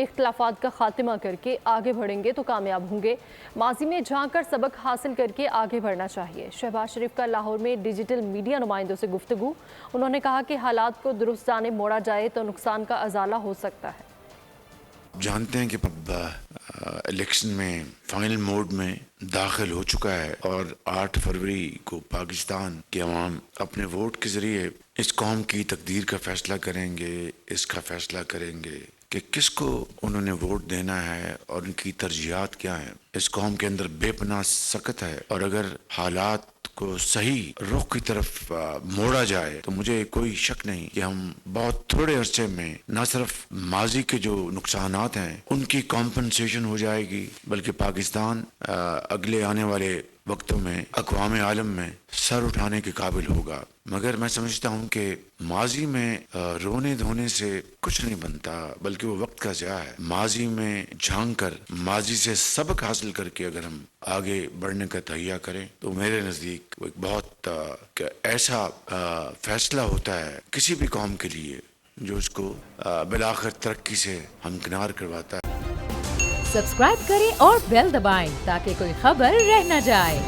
اختلافات کا خاتمہ کر کے آگے بڑھیں گے تو کامیاب ہوں گے۔ ماضی میں جھانک کر سبق حاصل کر کے آگے بڑھنا چاہیے۔ شہباز شریف کا لاہور میں ڈیجیٹل میڈیا نمائندوں سے گفتگو۔ انہوں نے کہا کہ حالات کو درست جانب موڑا جائے تو نقصان کا ازالہ ہو سکتا ہے۔ جانتے ہیں کہ الیکشن میں فائنل موڈ میں داخل ہو چکا ہے اور 8 فروری کو پاکستان کے عوام اپنے ووٹ کے ذریعے اس قوم کی تقدیر کا فیصلہ کریں گے، اس کا فیصلہ کریں گے کہ کس کو انہوں نے ووٹ دینا ہے اور ان کی ترجیحات کیا ہیں۔ اس قوم کے اندر بے پناہ سخت ہے اور اگر حالات کو صحیح رخ کی طرف موڑا جائے تو مجھے کوئی شک نہیں کہ ہم بہت تھوڑے عرصے میں نہ صرف ماضی کے جو نقصانات ہیں ان کی کمپنسیشن ہو جائے گی، بلکہ پاکستان اگلے آنے والے وقتوں میں اقوام عالم میں سر اٹھانے کے قابل ہوگا۔ مگر میں سمجھتا ہوں کہ ماضی میں رونے دھونے سے کچھ نہیں بنتا، بلکہ وہ وقت کا ضیاع ہے۔ ماضی میں جھانک کر ماضی سے سبق حاصل کر کے اگر ہم آگے بڑھنے کا تہیہ کریں تو میرے نزدیک ایک بہت ایسا فیصلہ ہوتا ہے کسی بھی قوم کے لیے جو اس کو بالآخر ترقی سے ہمکنار کرواتا ہے۔ سبسکرائب کریں اور بیل دبائیں تاکہ کوئی خبر رہ نہ جائے۔